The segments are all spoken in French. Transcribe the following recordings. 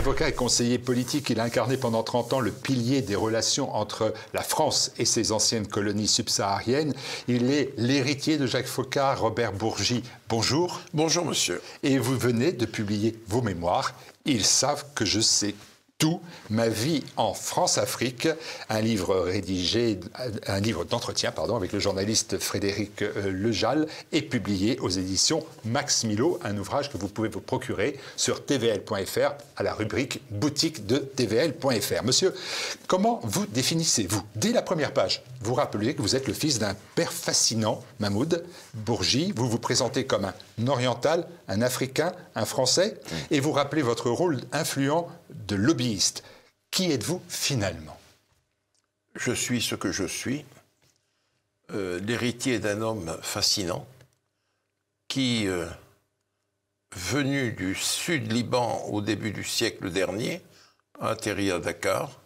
Avocat et conseiller politique, il a incarné pendant 30 ans le pilier des relations entre la France et ses anciennes colonies subsahariennes. Il est l'héritier de Jacques Foccart, Robert Bourgi. Bonjour. Bonjour, monsieur. Et vous venez de publier vos mémoires. Ils savent que je sais tout, ma vie en France-Afrique, un livre rédigé, un livre d'entretien, pardon, avec le journaliste Frédéric Lejal, et publié aux éditions Max Milo, un ouvrage que vous pouvez vous procurer sur tvl.fr à la rubrique boutique de tvl.fr. Monsieur, comment vous définissez-vous? Dès la première page, vous rappelez que vous êtes le fils d'un père fascinant, Mahmoud Bourgi. Vous vous présentez comme un oriental, un africain, un français, et vous rappelez votre rôle influent de lobbyiste. Qui êtes-vous finalement? Je suis ce que je suis, l'héritier d'un homme fascinant qui, venu du sud Liban au début du siècle dernier, a atterri à Dakar,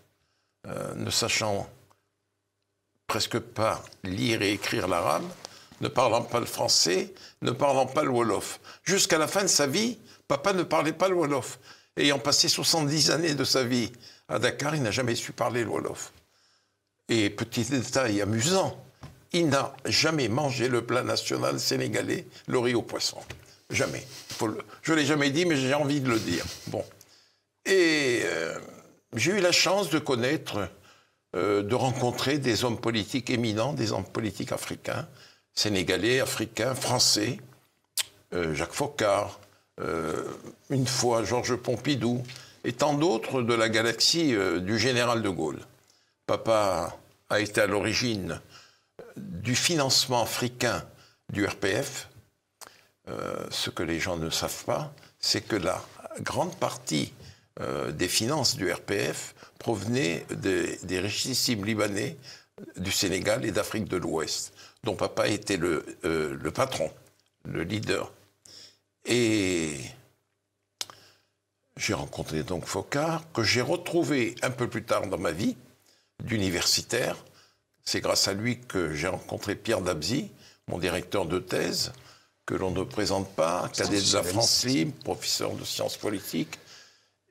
ne sachant presque pas lire et écrire l'arabe, ne parlant pas le français, ne parlant pas le wolof. Jusqu'à la fin de sa vie, papa ne parlait pas le wolof. Ayant passé 70 années de sa vie à Dakar, il n'a jamais su parler le wolof. Et petit détail amusant, il n'a jamais mangé le plat national sénégalais, le riz au poisson. Jamais. Je ne l'ai jamais dit, mais j'ai envie de le dire. Bon. Et j'ai eu la chance de connaître, de rencontrer des hommes politiques éminents, des hommes politiques africains, sénégalais, africains, français, Jacques Foccart, une fois Georges Pompidou, et tant d'autres de la galaxie du général de Gaulle. Papa a été à l'origine du financement africain du RPF. Ce que les gens ne savent pas, c'est que la grande partie des finances du RPF provenaient des richissimes libanais du Sénégal et d'Afrique de l'Ouest, dont papa était le patron, le leader. Et j'ai rencontré donc Foccart, que j'ai retrouvé un peu plus tard dans ma vie d'universitaire. C'est grâce à lui que j'ai rencontré Pierre Dabzi, mon directeur de thèse, que l'on ne présente pas, cadet de la France Libre, professeur de sciences politiques.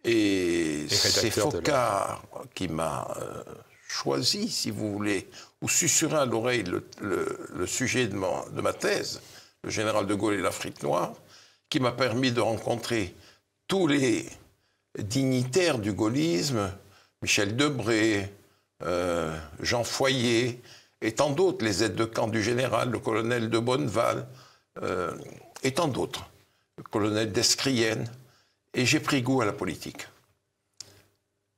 Et c'est Foccart qui m'a choisi, si vous voulez, ou susurré à l'oreille le sujet de ma thèse, le général de Gaulle et l'Afrique noire, qui m'a permis de rencontrer tous les dignitaires du gaullisme, Michel Debré, Jean Foyer, et tant d'autres, les aides de camp du général, le colonel de Bonneval, et tant d'autres, le colonel d'Escrienne, et j'ai pris goût à la politique.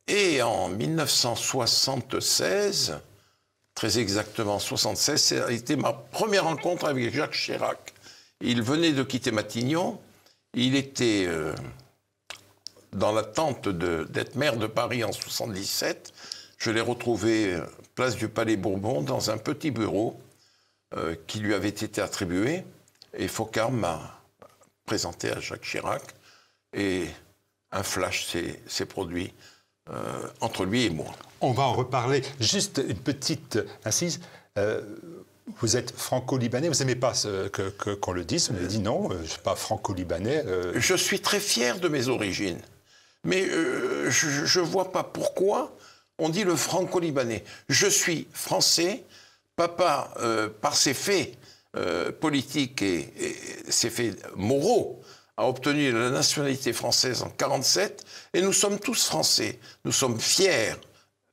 Et en 1976, très exactement 76, ça a été ma première rencontre avec Jacques Chirac. Il venait de quitter Matignon, il était dans l'attente d'être maire de Paris en 77. Je l'ai retrouvé place du Palais Bourbon dans un petit bureau qui lui avait été attribué. Et Foccart m'a présenté à Jacques Chirac et un flash s'est produit entre lui et moi. On va en reparler. Juste une petite incise. Vous êtes franco-libanais, vous n'aimez pas qu'on le dise, vous m'avez dit non, je ne suis pas franco-libanais. Je suis très fier de mes origines, mais je ne vois pas pourquoi on dit le franco-libanais. Je suis français, papa, par ses faits politiques et ses faits moraux, a obtenu la nationalité française en 1947, et nous sommes tous français. Nous sommes fiers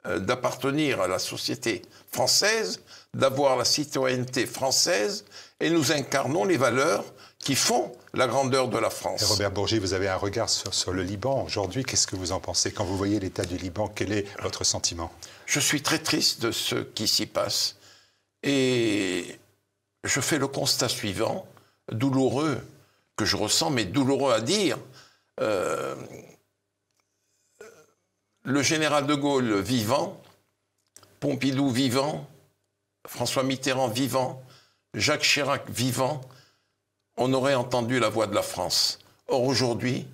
d'appartenir à la société française, d'avoir la citoyenneté française, et nous incarnons les valeurs qui font la grandeur de la France. Et Robert Bourgi, vous avez un regard sur le Liban aujourd'hui. Qu'est-ce que vous en pensez? Quand vous voyez l'état du Liban, quel est votre sentiment? Je suis très triste de ce qui s'y passe. Et je fais le constat suivant, douloureux, que je ressens, mais douloureux à dire. Le général de Gaulle vivant, Pompidou vivant, François Mitterrand vivant, Jacques Chirac vivant, on aurait entendu la voix de la France. Or aujourd'hui,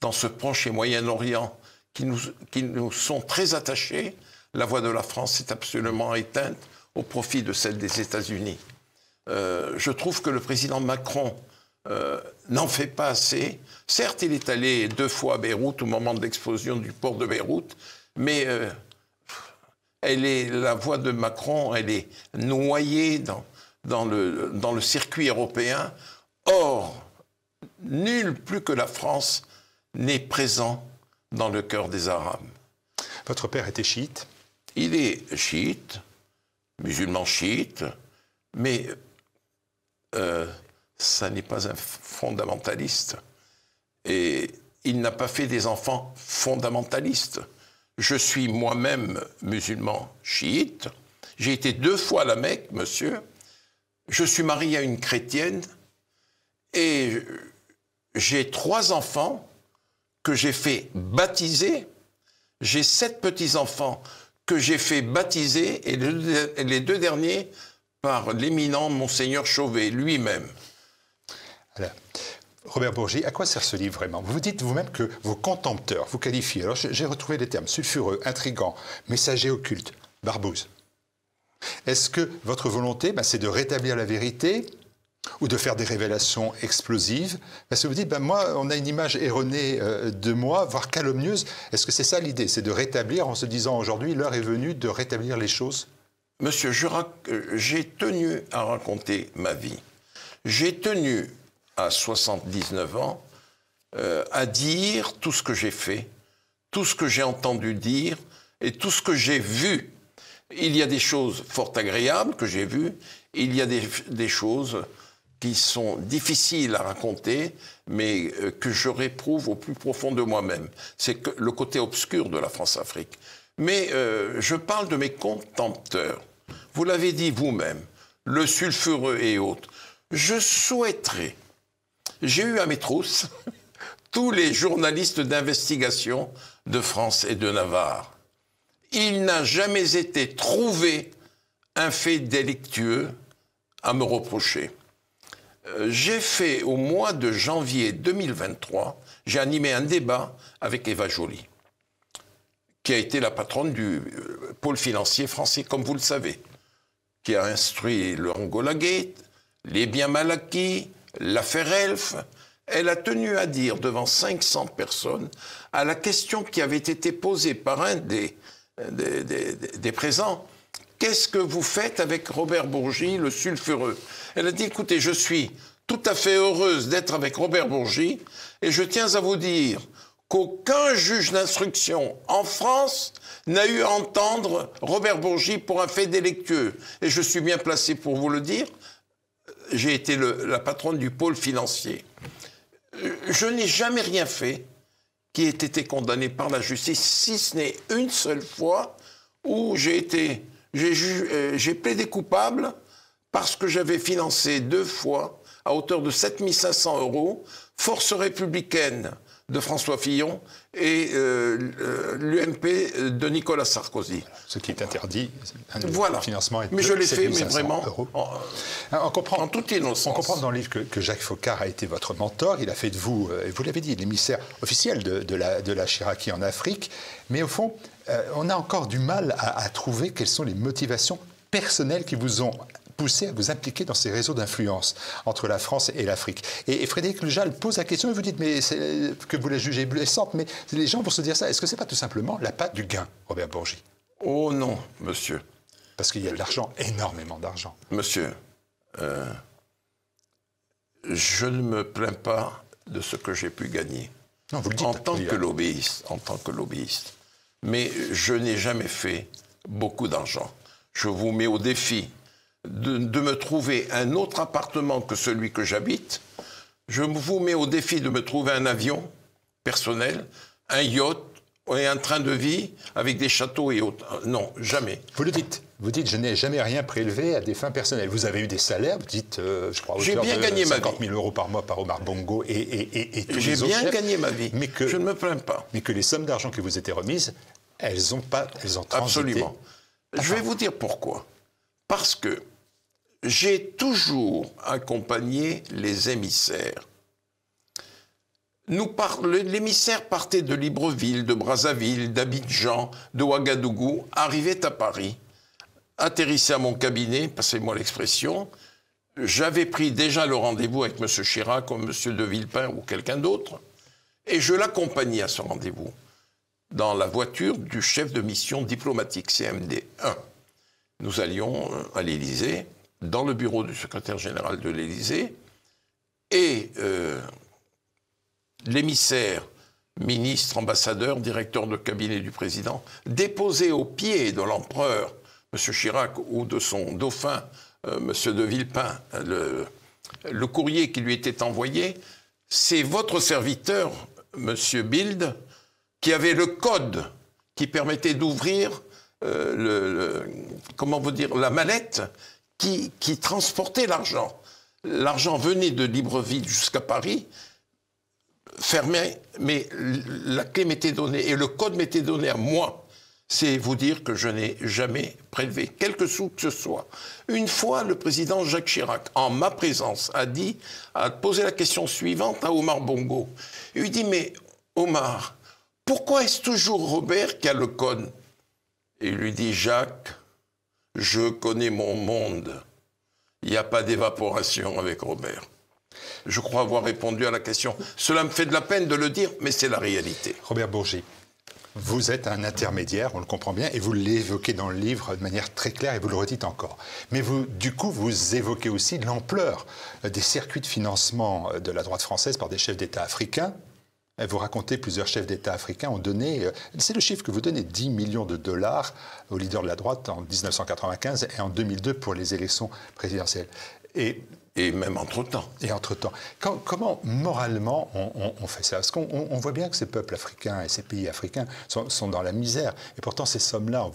dans ce Proche et Moyen-Orient qui nous sont très attachés, la voix de la France est absolument éteinte au profit de celle des États-Unis. Je trouve que le président Macron n'en fait pas assez. Certes, il est allé 2 fois à Beyrouth au moment de l'explosion du port de Beyrouth, mais la voix de Macron, elle est noyée dans le circuit européen. Or, nul plus que la France n'est présent dans le cœur des Arabes. Votre père était chiite? Il est chiite, musulman chiite, mais ça n'est pas un fondamentaliste. Et il n'a pas fait des enfants fondamentalistes. Je suis moi-même musulman chiite. J'ai été 2 fois à la Mecque, monsieur. Je suis marié à une chrétienne et j'ai 3 enfants que j'ai fait baptiser. J'ai 7 petits-enfants que j'ai fait baptiser et les 2 derniers par l'éminent Monseigneur Chauvet lui-même. Alors, Robert Bourgi, à quoi sert ce livre vraiment? Vous dites vous-même que vos contempteurs vous qualifient, alors j'ai retrouvé les termes, sulfureux, intrigant, messager occulte, barbouze. Est-ce que votre volonté, c'est de rétablir la vérité ou de faire des révélations explosives? Parce que vous dites, moi, on a une image erronée de moi, voire calomnieuse. Est-ce que c'est ça l'idée? C'est de rétablir en se disant aujourd'hui, l'heure est venue de rétablir les choses? Monsieur, j'ai tenu à raconter ma vie. J'ai tenu, à 79 ans, à dire tout ce que j'ai fait, tout ce que j'ai entendu dire et tout ce que j'ai vu. Il y a des choses fort agréables que j'ai vues, il y a des choses qui sont difficiles à raconter, mais que je réprouve au plus profond de moi-même. C'est le côté obscur de la France-Afrique. Mais je parle de mes contempteurs. Vous l'avez dit vous-même, le sulfureux et autres. Je souhaiterais, j'ai eu à mes trousses tous les journalistes d'investigation de France et de Navarre. Il n'a jamais été trouvé un fait délictueux à me reprocher. J'ai fait, au mois de janvier 2023, j'ai animé un débat avec Eva Joly, qui a été la patronne du pôle financier français, comme vous le savez, qui a instruit le Angola Gate, les biens mal acquis, l'affaire Elf. Elle a tenu à dire devant 500 personnes, à la question qui avait été posée par un des présents, qu'est-ce que vous faites avec Robert Bourgi, le sulfureux? Elle a dit, écoutez, je suis tout à fait heureuse d'être avec Robert Bourgi et je tiens à vous dire qu'aucun juge d'instruction en France n'a eu à entendre Robert Bourgi pour un fait délictueux. Et je suis bien placé pour vous le dire. J'ai été la patronne du pôle financier. Je n'ai jamais rien fait qui ait été condamné par la justice, si ce n'est une seule fois où j'ai plaidé coupable parce que j'avais financé 2 fois, à hauteur de 7 500 €, Force républicaine de François Fillon et l'UMP de Nicolas Sarkozy. Ce qui est interdit, voilà. Le financement est mais je l'ai fait, mais vraiment, on comprend, en toute innocence. On comprend dans le livre que Jacques Foccart a été votre mentor, il a fait de vous, et vous l'avez dit, l'émissaire officiel de la Chiraki en Afrique, mais au fond, on a encore du mal à trouver quelles sont les motivations personnelles qui vous ont poussé à vous impliquer dans ces réseaux d'influence entre la France et l'Afrique. Et Frédéric Lujal pose la question et vous dites que vous la jugez blessante, mais les gens vont se dire ça. Est-ce que ce n'est pas tout simplement la patte du gain, Robert Bourgi? Oh non, monsieur. Parce qu'il y a de l'argent, énormément d'argent. Monsieur, je ne me plains pas de ce que j'ai pu gagner. Non, vous le dites. En tant que lobbyiste. Mais je n'ai jamais fait beaucoup d'argent. Je vous mets au défi de me trouver un autre appartement que celui que j'habite. Je vous mets au défi de me trouver un avion personnel, un yacht et un train de vie avec des châteaux et autres. Non, jamais. Vous le dites. Vous dites, je n'ai jamais rien prélevé à des fins personnelles. Vous avez eu des salaires, vous dites, je crois, j'ai bien gagné 50 000 € par mois par Omar Bongo et tous les autres chefs. J'ai bien gagné ma vie, je ne me plains pas. Mais que les sommes d'argent qui vous étaient remises, elles ont transité. Absolument. Je vais vous dire pourquoi. Parce que j'ai toujours accompagné les émissaires. L'émissaire partait de Libreville, de Brazzaville, d'Abidjan, de Ouagadougou, arrivait à Paris, atterrissait à mon cabinet, passez-moi l'expression. j'avais pris déjà le rendez-vous avec M. Chirac ou M. de Villepin ou quelqu'un d'autre, et je l'accompagnais à ce rendez-vous dans la voiture du chef de mission diplomatique CMD 1. Nous allions à l'Élysée, dans le bureau du secrétaire général de l'Élysée, et l'émissaire, ministre, ambassadeur, directeur de cabinet du président, déposait aux pieds de l'empereur, M. Chirac, ou de son dauphin, M. de Villepin, le courrier qui lui était envoyé. C'est votre serviteur, M. Bild, qui avait le code qui permettait d'ouvrir comment vous dire, la mallette qui transportait l'argent. L'argent venait de Libreville jusqu'à Paris, fermé, mais la clé m'était donnée et le code m'était donné à moi. C'est vous dire que je n'ai jamais prélevé quelque sou que ce soit. Une fois, le président Jacques Chirac, en ma présence, a posé la question suivante à Omar Bongo. Il lui dit, mais Omar, pourquoi est-ce toujours Robert qui a le code? Et il lui dit, Jacques, je connais mon monde. Il n'y a pas d'évaporation avec Robert. Je crois avoir répondu à la question. Cela me fait de la peine de le dire, mais c'est la réalité. Robert Bourgi, vous êtes un intermédiaire, on le comprend bien, et vous l'évoquez dans le livre de manière très claire, et vous le redites encore. Mais vous, du coup, vous évoquez aussi l'ampleur des circuits de financement de la droite française par des chefs d'État africains. Vous racontez plusieurs chefs d'État africains ont donné, c'est le chiffre que vous donnez, 10 millions de dollars aux leaders de la droite en 1995 et en 2002 pour les élections présidentielles. Et même entre-temps. Et entre-temps. Comment, moralement, on fait ça? Parce qu'on voit bien que ces peuples africains et ces pays africains sont dans la misère. Et pourtant, ces sommes-là,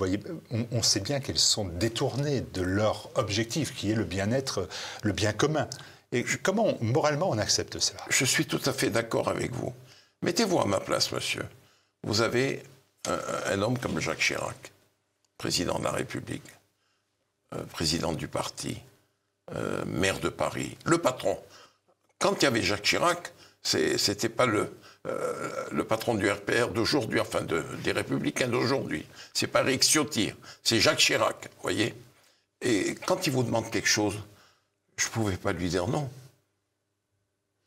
on sait bien qu'elles sont détournées de leur objectif, qui est le bien-être, le bien commun. Et comment, moralement, on accepte cela? Je suis tout à fait d'accord avec vous. Mettez-vous à ma place, monsieur. Vous avez un homme comme Jacques Chirac, président de la République, président du parti, maire de Paris, le patron. Quand il y avait Jacques Chirac, c'était pas le patron du RPR d'aujourd'hui, enfin des Républicains d'aujourd'hui. C'est pas Eric Ciotti, c'est Jacques Chirac, voyez. Et quand il vous demande quelque chose, je pouvais pas lui dire non.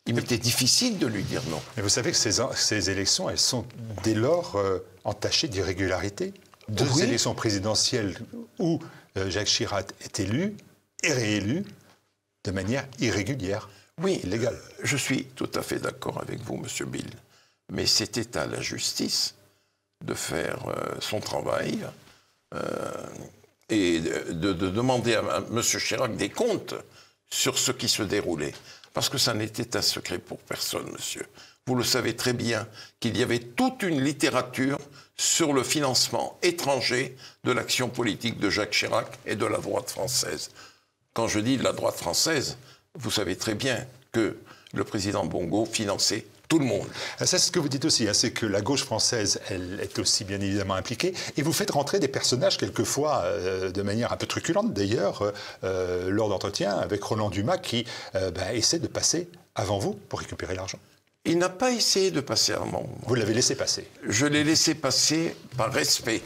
Il m'était difficile de lui dire non. Mais vous savez que ces élections, elles sont dès lors entachées d'irrégularités. Deux élections présidentielles où Jacques Chirac est élu et réélu de manière irrégulière, illégale. Je suis tout à fait d'accord avec vous, Monsieur Bill. Mais c'était à la justice de faire son travail et de demander à Monsieur Chirac des comptes sur ce qui se déroulait. Parce que ça n'était un secret pour personne, monsieur. Vous le savez très bien qu'il y avait toute une littérature sur le financement étranger de l'action politique de Jacques Chirac et de la droite française. Quand je dis de la droite française, vous savez très bien que le président Bongo finançait tout le monde. C'est ce que vous dites aussi, hein, c'est que la gauche française, elle est aussi bien évidemment impliquée. Et vous faites rentrer des personnages, quelquefois, de manière un peu truculente d'ailleurs, lors d'entretiens avec Roland Dumas, qui essaie de passer avant vous pour récupérer l'argent. Il n'a pas essayé de passer avant moi. Vous l'avez laissé passer? Je l'ai laissé passer par respect.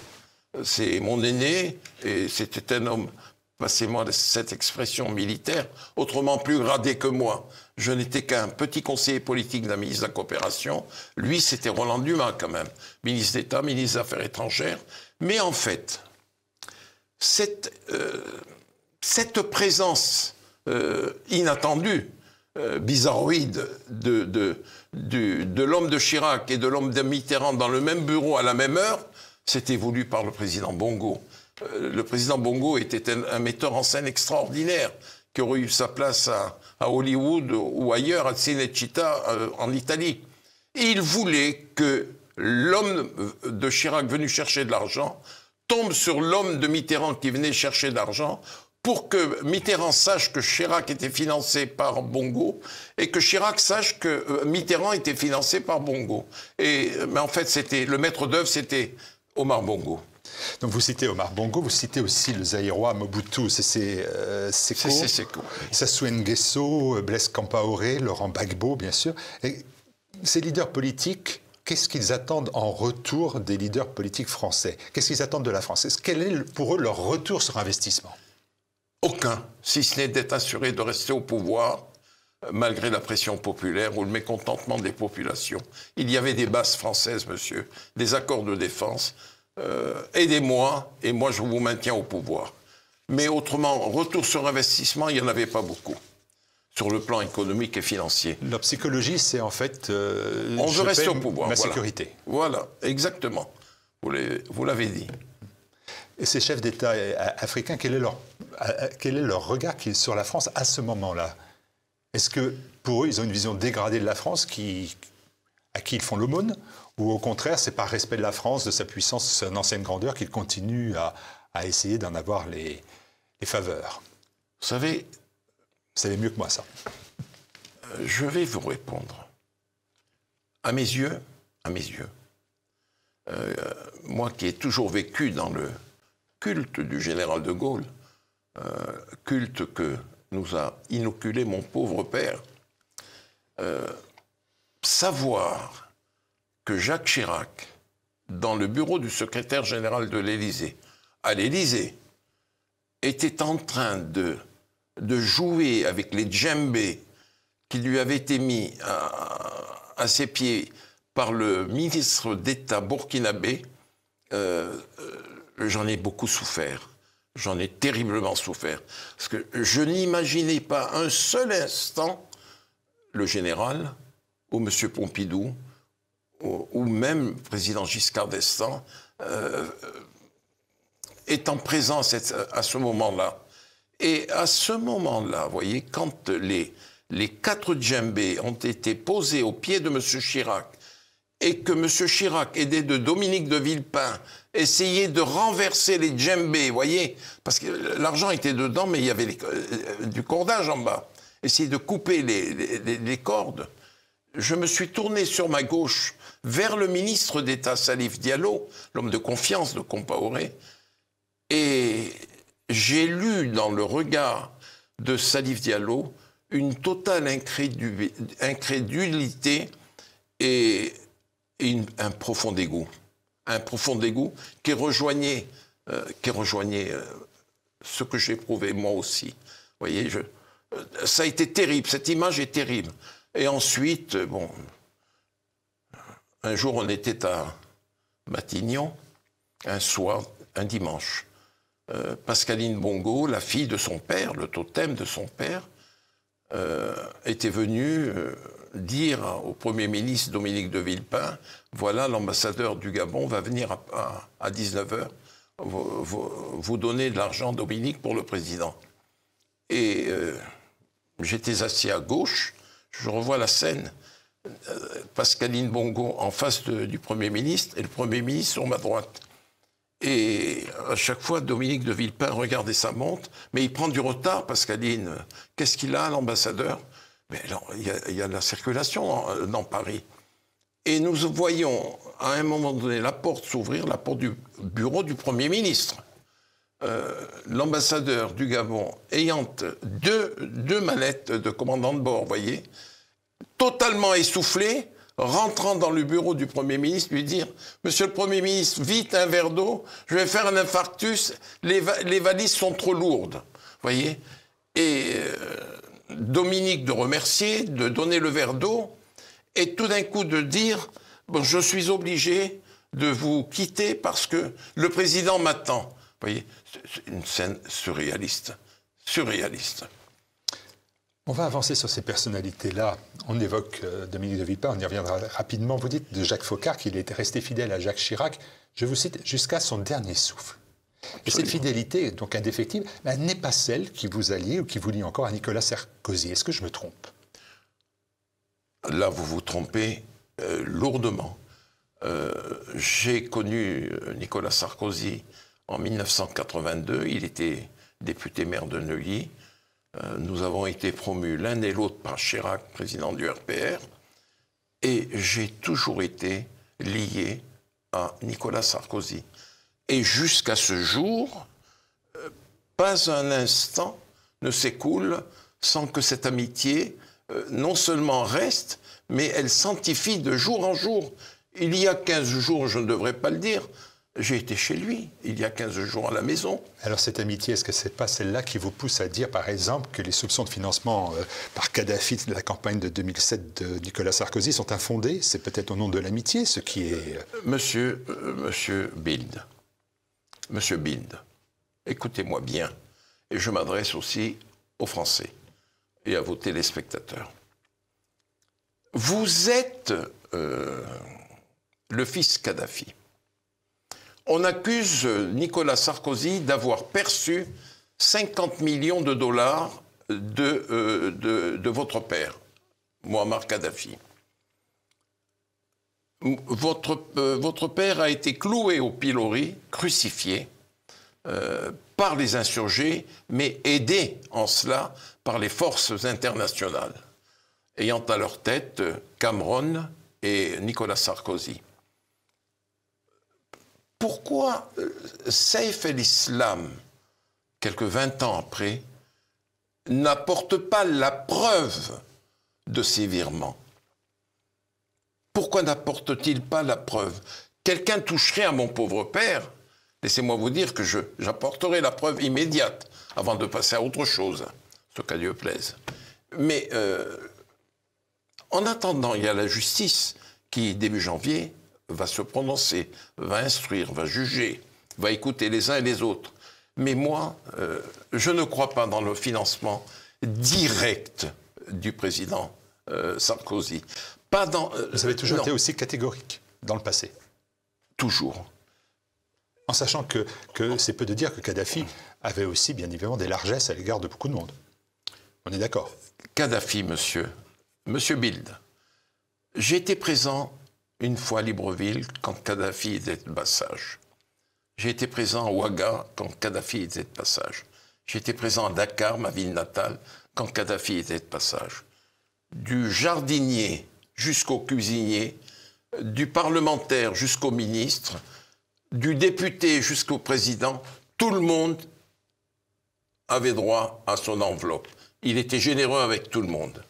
C'est mon aîné, et c'était un homme, passez-moi cette expression militaire, autrement plus gradé que moi. Je n'étais qu'un petit conseiller politique d'un ministre de la Coopération. Lui, c'était Roland Dumas, quand même. Ministre d'État, ministre des Affaires étrangères. Mais en fait, cette présence inattendue, bizarroïde, de l'homme de Chirac et de l'homme de Mitterrand dans le même bureau à la même heure, c'était voulu par le président Bongo. Le président Bongo était un metteur en scène extraordinaire, qui aurait eu sa place à Hollywood ou ailleurs, à Cinecittà, en Italie. Et il voulait que l'homme de Chirac venu chercher de l'argent tombe sur l'homme de Mitterrand qui venait chercher de l'argent pour que Mitterrand sache que Chirac était financé par Bongo et que Chirac sache que Mitterrand était financé par Bongo. Mais en fait, le maître d'œuvre, c'était Omar Bongo. Donc vous citez Omar Bongo, vous citez aussi le Zaïrois Mobutu Sese Seko, Sassou Nguesso, Blaise Compaoré, Laurent Gbagbo, bien sûr. Et ces leaders politiques, qu'est-ce qu'ils attendent en retour des leaders politiques français? Qu'est-ce qu'ils attendent de la France? Quel est pour eux leur retour sur investissement? Aucun, si ce n'est d'être assuré de rester au pouvoir, malgré la pression populaire ou le mécontentement des populations. Il y avait des bases françaises, monsieur, des accords de défense. Aidez-moi, et moi je vous maintiens au pouvoir. Mais autrement, retour sur investissement, il n'y en avait pas beaucoup, sur le plan économique et financier. La psychologie, c'est en fait... on veut rester au pouvoir. Ma voilà. sécurité. Voilà, exactement. Vous l'avez dit. Et ces chefs d'État africains, quel est leur regard sur la France à ce moment-là? Est-ce que, pour eux, ils ont une vision dégradée de la France à qui ils font l'aumône? Ou au contraire, c'est par respect de la France, de sa puissance, de son ancienne grandeur, qu'ils continuent à essayer d'en avoir les faveurs? Vous savez... Vous savez mieux que moi, ça. Je vais vous répondre. À mes yeux, moi qui ai toujours vécu dans le culte du général de Gaulle, culte que nous a inoculé mon pauvre père, savoir que Jacques Chirac, dans le bureau du secrétaire général de l'Élysée, à l'Élysée, était en train de jouer avec les djembés qui lui avaient été mis à ses pieds par le ministre d'État burkinabé, j'en ai beaucoup souffert. J'en ai terriblement souffert. Parce que je n'imaginais pas un seul instant le général, ou M. Pompidou, ou même le président Giscard d'Estaing, étant présent à ce moment-là. Et à ce moment-là, vous voyez, quand les 4 djembés ont été posés au pied de M. Chirac, et que M. Chirac, aidé de Dominique de Villepin, essayait de renverser les djembés, vous voyez, parce que l'argent était dedans, mais il y avait du cordage en bas, essayait de couper les cordes. Je me suis tourné sur ma gauche vers le ministre d'État Salif Diallo, l'homme de confiance de Compaoré, et j'ai lu dans le regard de Salif Diallo une totale incrédulité et un profond dégoût. Un profond dégoût qui rejoignait ce que j'éprouvais moi aussi. Vous voyez, ça a été terrible, cette image est terrible. Et ensuite, bon, un jour on était à Matignon, un soir, un dimanche. Pascaline Bongo, la fille de son père, le totem de son père, était venue dire au Premier ministre Dominique de Villepin, voilà, l'ambassadeur du Gabon va venir à 19h vous donner de l'argent, Dominique, pour le président. Et j'étais assis à gauche, je revois la scène, Pascaline Bongo en face du Premier ministre et le Premier ministre sur ma droite. Et à chaque fois, Dominique de Villepin regardait sa montre, mais il prend du retard, Pascaline. Qu'est-ce qu'il a, l'ambassadeur? Mais alors, il y a de la circulation dans Paris. Et nous voyons, à un moment donné, la porte s'ouvrir, la porte du bureau du Premier ministre. L'ambassadeur du Gabon ayant deux mallettes de commandant de bord, vous voyez, totalement essoufflé, rentrant dans le bureau du Premier ministre, lui dire « Monsieur le Premier ministre, vite un verre d'eau, je vais faire un infarctus, les valises sont trop lourdes. » Vous voyez? Et Dominique de remercier, de donner le verre d'eau, et tout d'un coup de dire bon, « Je suis obligé de vous quitter parce que le président m'attend. » Vous voyez? C'est une scène surréaliste. Surréaliste. On va avancer sur ces personnalités-là. On évoque Dominique de Villepin, on y reviendra rapidement. Vous dites de Jacques Foccart qu'il était resté fidèle à Jacques Chirac, je vous cite, jusqu'à son dernier souffle. Absolument. Et cette fidélité, donc indéfectible, n'est pas celle qui vous allie ou qui vous lie encore à Nicolas Sarkozy. Est-ce que je me trompe? Là, vous vous trompez lourdement. J'ai connu Nicolas Sarkozy en 1982. Il était député maire de Neuilly. Nous avons été promus l'un et l'autre par Chirac, président du RPR, et j'ai toujours été lié à Nicolas Sarkozy. Et jusqu'à ce jour, pas un instant ne s'écoule sans que cette amitié non seulement reste, mais elle s'amplifie de jour en jour. Il y a 15 jours, je ne devrais pas le dire, J'ai été chez lui, il y a 15 jours à la maison. Alors cette amitié, est-ce que ce n'est pas celle-là qui vous pousse à dire, par exemple, que les soupçons de financement par Kadhafi de la campagne de 2007 de Nicolas Sarkozy sont infondés? C'est peut-être au nom de l'amitié, ce qui est... Monsieur Bild, écoutez-moi bien, et je m'adresse aussi aux Français et à vos téléspectateurs. Vous êtes le fils Kadhafi. On accuse Nicolas Sarkozy d'avoir perçu 50 millions de dollars de votre père, Muammar Kadhafi. Votre père a été cloué au pilori, crucifié, par les insurgés, mais aidé en cela par les forces internationales, ayant à leur tête Cameron et Nicolas Sarkozy. Pourquoi Saif el-Islam, quelques 20 ans après, n'apporte pas la preuve de ces virements? Pourquoi n'apporte-t-il pas la preuve? Quelqu'un toucherait à mon pauvre père, laissez-moi vous dire que j'apporterai la preuve immédiate avant de passer à autre chose, ce qu'à Dieu plaise. Mais en attendant, il y a la justice qui, début janvier, va se prononcer, va instruire, va juger, va écouter les uns et les autres. Mais moi, je ne crois pas dans le financement direct du président Sarkozy. Pas dans, vous avez toujours été aussi catégorique dans le passé. Toujours. En sachant que c'est peu de dire que Kadhafi avait aussi, bien évidemment, des largesses à l'égard de beaucoup de monde. On est d'accord? Kadhafi, monsieur Bild, j'ai été présent une fois à Libreville quand Kadhafi était de passage. J'ai été présent à Ouaga quand Kadhafi était de passage. J'ai été présent à Dakar, ma ville natale, quand Kadhafi était de passage. Du jardinier jusqu'au cuisinier, du parlementaire jusqu'au ministre, du député jusqu'au président, tout le monde avait droit à son enveloppe. Il était généreux avec tout le monde.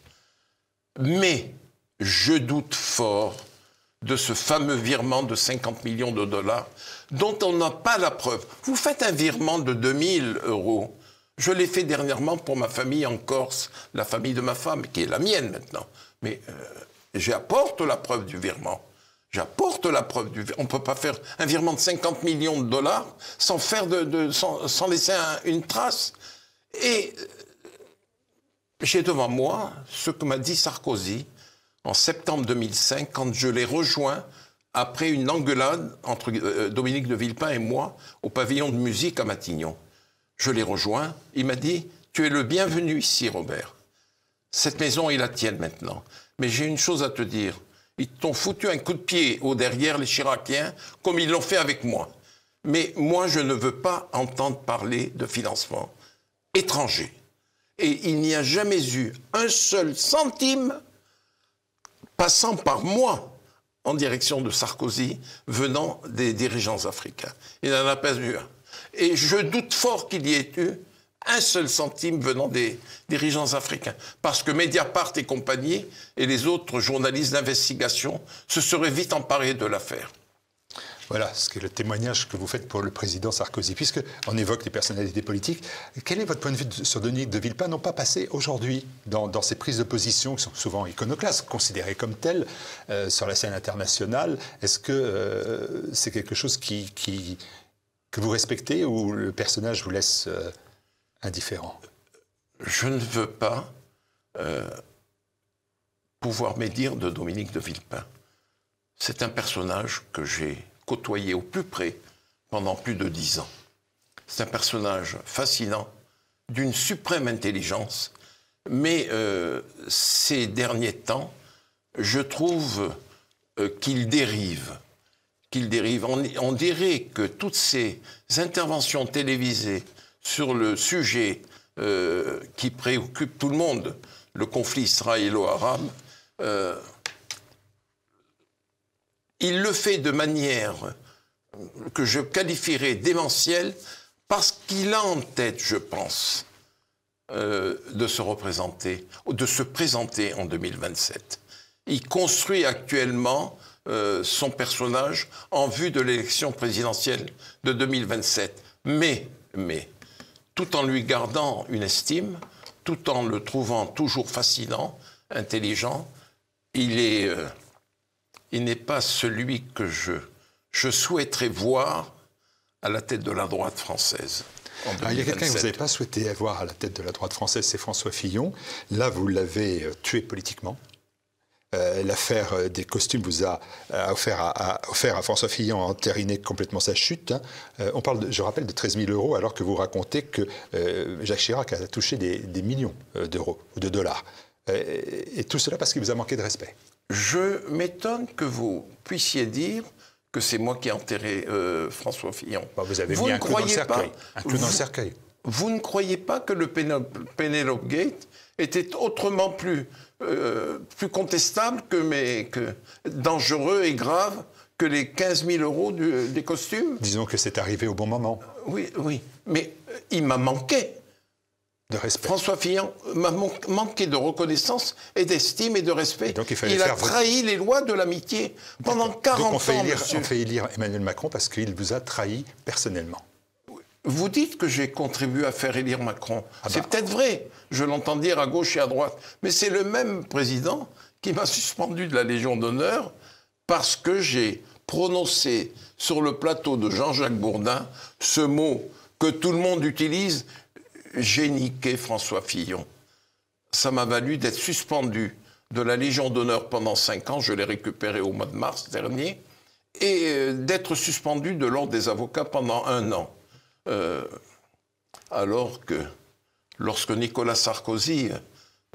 Mais je doute fort de ce fameux virement de 50 millions de dollars dont on n'a pas la preuve. Vous faites un virement de 2000 €. Je l'ai fait dernièrement pour ma famille en Corse, la famille de ma femme, qui est la mienne maintenant. Mais j'apporte la preuve du virement. J'apporte la preuve du virement. On ne peut pas faire un virement de 50 millions de dollars sans, sans laisser une trace. Et j'ai devant moi ce que m'a dit Sarkozy en septembre 2005, quand je l'ai rejoint après une engueulade entre Dominique de Villepin et moi au pavillon de musique à Matignon. Je l'ai rejoint, il m'a dit « Tu es le bienvenu ici, Robert. Cette maison est la tienne maintenant. Mais j'ai une chose à te dire. Ils t'ont foutu un coup de pied au derrière, les Chiraciens, comme ils l'ont fait avec moi. Mais moi, je ne veux pas entendre parler de financement étranger. Et il n'y a jamais eu un seul centime passant par moi en direction de Sarkozy, venant des dirigeants africains. Il n'en a pas eu un. Et je doute fort qu'il y ait eu un seul centime venant des dirigeants africains. Parce que Mediapart et compagnie, et les autres journalistes d'investigation, se seraient vite emparés de l'affaire. Voilà, ce qui est le témoignage que vous faites pour le président Sarkozy. Puisqu'on évoque les personnalités politiques, quel est votre point de vue sur Dominique de Villepin, non pas passé aujourd'hui dans ces prises de position qui sont souvent iconoclastes, considérées comme telles sur la scène internationale? Est-ce que c'est quelque chose que vous respectez ou le personnage vous laisse indifférent? Je ne veux pas pouvoir médire de Dominique de Villepin. C'est un personnage que j'ai côtoyé au plus près pendant plus de 10 ans. C'est un personnage fascinant, d'une suprême intelligence, mais ces derniers temps, je trouve qu'il dérive. On dirait que toutes ces interventions télévisées sur le sujet qui préoccupe tout le monde, le conflit israélo-arabe, il le fait de manière que je qualifierais démentielle parce qu'il a en tête, je pense, de se représenter, ou de se présenter en 2027. Il construit actuellement son personnage en vue de l'élection présidentielle de 2027. Mais, tout en lui gardant une estime, tout en le trouvant toujours fascinant, intelligent, il n'est pas celui que je souhaiterais voir à la tête de la droite française. Il y a quelqu'un que vous n'avez pas souhaité avoir à la tête de la droite française, c'est François Fillon. Là, vous l'avez tué politiquement. L'affaire des costumes vous a offert à François Fillon à entériner complètement sa chute. Hein. On parle, je rappelle, de 13 000 euros, alors que vous racontez que Jacques Chirac a touché des millions d'euros ou de dollars. Et tout cela parce qu'il vous a manqué de respect. Je m'étonne que vous puissiez dire que c'est moi qui ai enterré François Fillon. Vous avez mis un clou dans le cercueil. Un clou dans le cercueil. Vous ne croyez pas que le Penelope Gate était autrement plus contestable que dangereux et grave que les 15 000 euros des costumes? Disons que c'est arrivé au bon moment. Oui, mais il m'a manqué de respect. François Fillon m'a manqué de reconnaissance et d'estime et de respect. Et donc il a trahi les lois de l'amitié pendant 40 ans, monsieur. On fait élire Emmanuel Macron parce qu'il vous a trahi personnellement. Vous dites que j'ai contribué à faire élire Macron. C'est peut-être vrai, je l'entends dire à gauche et à droite. Mais c'est le même président qui m'a suspendu de la Légion d'honneur parce que j'ai prononcé sur le plateau de Jean-Jacques Bourdin ce mot que tout le monde utilise: j'ai niqué François Fillon. Ça m'a valu d'être suspendu de la Légion d'honneur pendant 5 ans, je l'ai récupéré au mois de mars dernier, et d'être suspendu de l'ordre des avocats pendant 1 an. Alors que lorsque Nicolas Sarkozy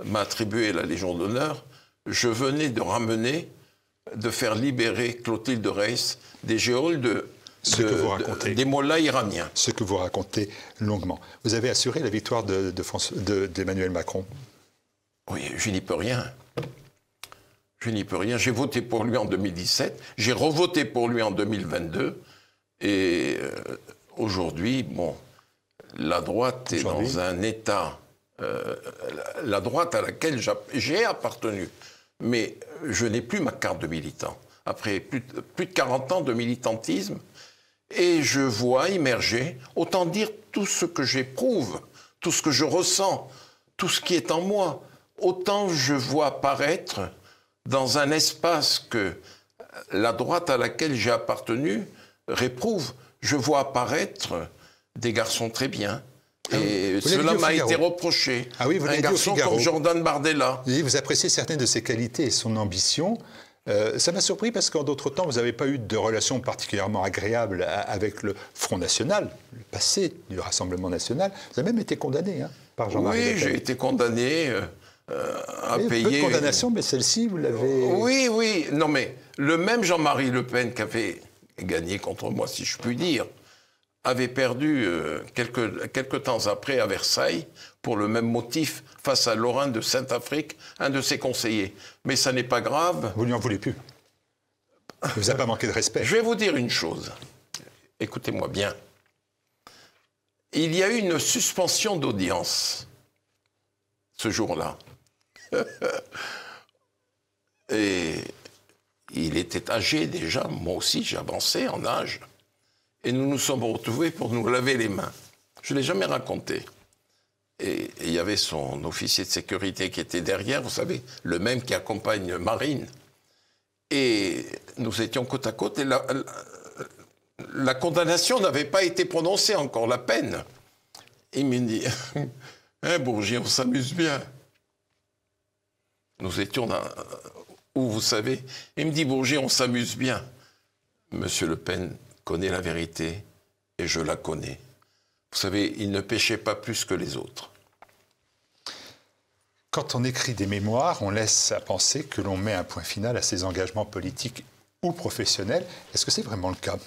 m'a attribué la Légion d'honneur, je venais de faire libérer Clotilde Reiss des geôles des mollahs iraniens. Ce que vous racontez longuement. Vous avez assuré la victoire d'Emmanuel Macron? Oui, je n'y peux rien. Je n'y peux rien. J'ai voté pour lui en 2017, j'ai revoté pour lui en 2022, et aujourd'hui, la droite est dans un état... la droite à laquelle j'ai appartenu, mais je n'ai plus ma carte de militant. Après plus de 40 ans de militantisme, et je vois émerger, autant dire tout ce que j'éprouve, tout ce que je ressens, tout ce qui est en moi, autant je vois apparaître dans un espace que la droite à laquelle j'ai appartenu réprouve, je vois apparaître des garçons très bien. Et cela m'a été reproché. Un garçon comme Jordan Bardella. Vous appréciez certaines de ses qualités et son ambition. Ça m'a surpris parce qu'en d'autres temps, vous n'avez pas eu de relation particulièrement agréable avec le Front National, le passé du Rassemblement National. Vous avez même été condamné par Jean-Marie Le Pen. Oui, j'ai été condamné à payer... Peu de condamnation, mais celle-ci, vous l'avez... Oui. Non, mais le même Jean-Marie Le Pen qui avait gagné contre moi, si je puis dire, avait perdu quelque temps après à Versailles pour le même motif face à Laurent de Saint-Afrique, un de ses conseillers. Mais ça n'est pas grave. Vous lui en voulez plus. Il vous a pas manqué de respect. Je vais vous dire une chose. Écoutez-moi bien. Il y a eu une suspension d'audience ce jour-là. Et il était âgé déjà. Moi aussi, j'avançais en âge. Et nous nous sommes retrouvés pour nous laver les mains. Je ne l'ai jamais raconté. Et il y avait son officier de sécurité qui était derrière, vous savez, le même qui accompagne Marine. Et nous étions côte à côte, et la condamnation n'avait pas été prononcée encore, la peine. Il me dit, hein, Bourgi, on s'amuse bien. Nous étions où, vous savez, il me dit, Bourgi, on s'amuse bien. Monsieur Le Pen connaît la vérité, et je la connais. Vous savez, il ne péchait pas plus que les autres. Quand on écrit des mémoires, on laisse à penser que l'on met un point final à ses engagements politiques ou professionnels. Est-ce que c'est vraiment le cas?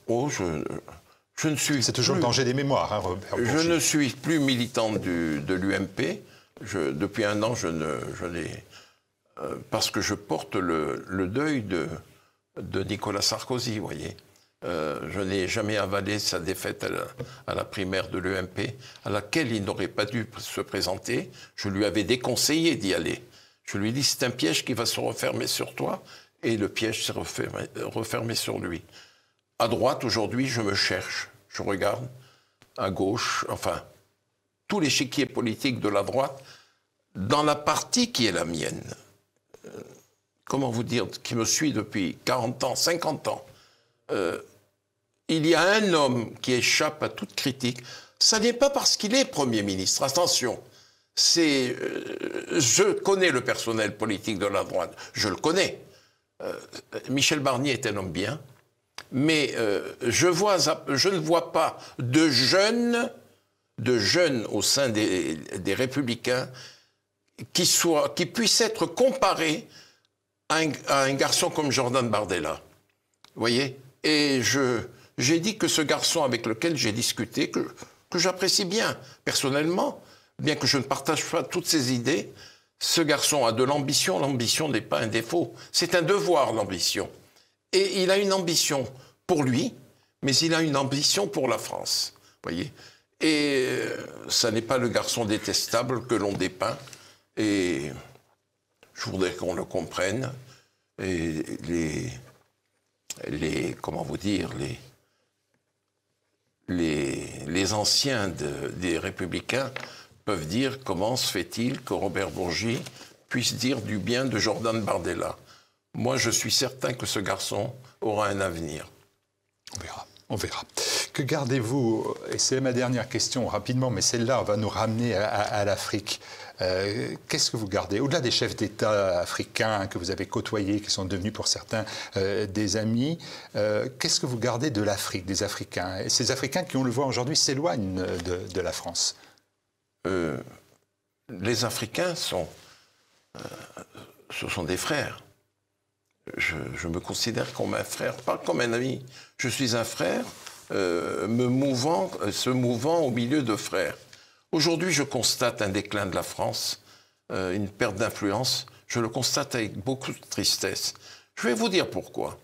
Oh, je ne suis... C'est toujours le danger des mémoires, Robert Bourgi. Je ne suis plus militant de l'UMP. Depuis 1 an, je n'ai... parce que je porte le deuil de Nicolas Sarkozy, vous voyez. Je n'ai jamais avalé sa défaite à la primaire de l'UMP, à laquelle il n'aurait pas dû se présenter. Je lui avais déconseillé d'y aller. Je lui ai dit, c'est un piège qui va se refermer sur toi, et le piège s'est refermé sur lui. À droite, aujourd'hui, je me cherche. Je regarde à gauche, enfin, tout l'échiquier politique de la droite, dans la partie qui est la mienne. Comment vous dire, qui me suit depuis 40 ans, 50 ans. Il y a un homme qui échappe à toute critique. Ça n'est pas parce qu'il est Premier ministre, attention. Je connais le personnel politique de la droite, je le connais. Michel Barnier est un homme bien, mais je ne vois pas de jeunes au sein des Républicains qui puissent être comparés à un garçon comme Jordan Bardella. Vous voyez? Et j'ai dit que ce garçon avec lequel j'ai discuté, que j'apprécie bien personnellement, bien que je ne partage pas toutes ses idées, ce garçon a de l'ambition. L'ambition n'est pas un défaut, c'est un devoir, l'ambition. Et il a une ambition pour lui, mais il a une ambition pour la France. Voyez. Et ça n'est pas le garçon détestable que l'on dépeint. Et je voudrais qu'on le comprenne. Et comment vous dire, les anciens des Républicains peuvent dire comment se fait-il que Robert Bourgi puisse dire du bien de Jordan Bardella. Moi, je suis certain que ce garçon aura un avenir. On verra, on verra. Que gardez-vous, et c'est ma dernière question rapidement, mais celle-là va nous ramener à l'Afrique. Qu'est-ce que vous gardez, au-delà des chefs d'État africains que vous avez côtoyés, qui sont devenus pour certains des amis, qu'est-ce que vous gardez de l'Afrique, des Africains? Et ces Africains qui, on le voit aujourd'hui, s'éloignent de la France. Les Africains ce sont des frères. Je me considère comme un frère, pas comme un ami. Je suis un frère se mouvant au milieu de frères. Aujourd'hui, je constate un déclin de la France, une perte d'influence. Je le constate avec beaucoup de tristesse. Je vais vous dire pourquoi.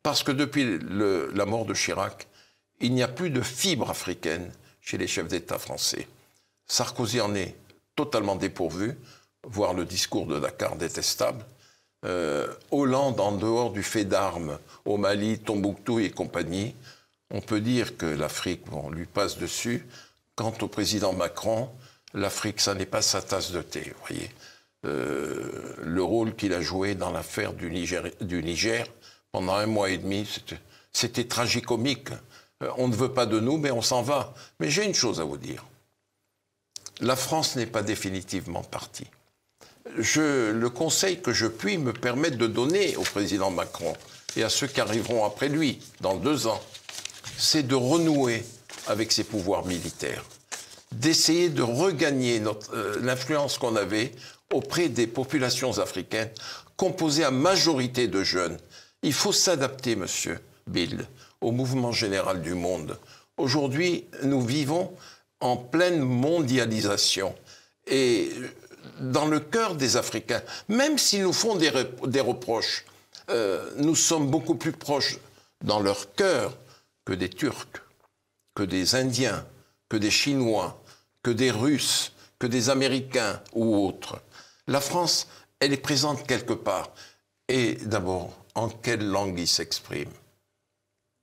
Parce que depuis la mort de Chirac, il n'y a plus de fibre africaine chez les chefs d'État français. Sarkozy en est totalement dépourvu, voire le discours de Dakar détestable. Hollande, en dehors du fait d'armes au Mali, Tombouctou et compagnie, on peut dire que l'Afrique, on lui passe dessus. Quant au président Macron, l'Afrique, ça n'est pas sa tasse de thé, vous voyez. Le rôle qu'il a joué dans l'affaire du Niger, pendant 1 mois et demi, c'était tragicomique. On ne veut pas de nous, mais on s'en va. Mais j'ai une chose à vous dire. La France n'est pas définitivement partie. Le conseil que je puis me permettre de donner au président Macron et à ceux qui arriveront après lui, dans 2 ans, c'est de renouer avec ses pouvoirs militaires, d'essayer de regagner l'influence qu'on avait auprès des populations africaines, composées à majorité de jeunes. Il faut s'adapter, monsieur Bill, au mouvement général du monde. Aujourd'hui, nous vivons en pleine mondialisation. Et dans le cœur des Africains, même s'ils nous font des reproches, nous sommes beaucoup plus proches dans leur cœur que des Turcs, que des Indiens, que des Chinois, que des Russes, que des Américains ou autres. La France, elle est présente quelque part. Et d'abord, en quelle langue il s'exprime?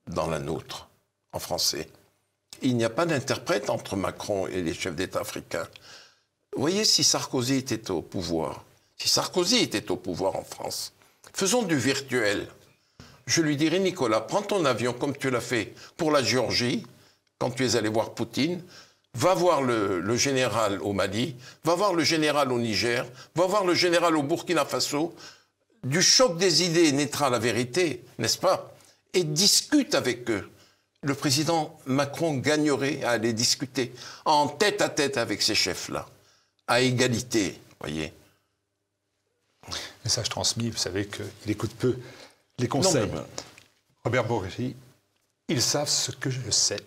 Dans la nôtre, en français. Il n'y a pas d'interprète entre Macron et les chefs d'État africains. Vous voyez, si Sarkozy était au pouvoir en France, faisons du virtuel. Je lui dirais, Nicolas, prends ton avion comme tu l'as fait pour la Géorgie, quand tu es allé voir Poutine, va voir le général au Mali, va voir le général au Niger, va voir le général au Burkina Faso. Du choc des idées naîtra la vérité, n'est-ce pas? Et discute avec eux. Le président Macron gagnerait à aller discuter en tête-à-tête avec ces chefs-là, à égalité, voyez. Message transmis, vous savez qu'il écoute peu les conseils. Non, mais... Robert Bourgi, ils savent ce que je sais,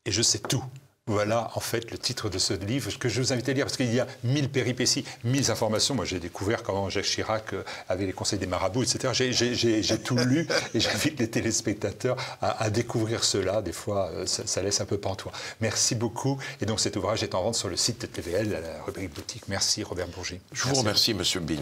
et je sais tout. Voilà, en fait, le titre de ce livre que je vous invite à lire, parce qu'il y a 1000 péripéties, 1000 informations. Moi, j'ai découvert comment Jacques Chirac avait les conseils des marabouts, etc. J'ai tout lu, et j'invite les téléspectateurs à découvrir cela. Des fois, ça laisse un peu pantois. Merci beaucoup. Et donc, cet ouvrage est en vente sur le site de TVL, à la rubrique boutique. Merci, Robert Bourgi. Je vous remercie, monsieur Bill.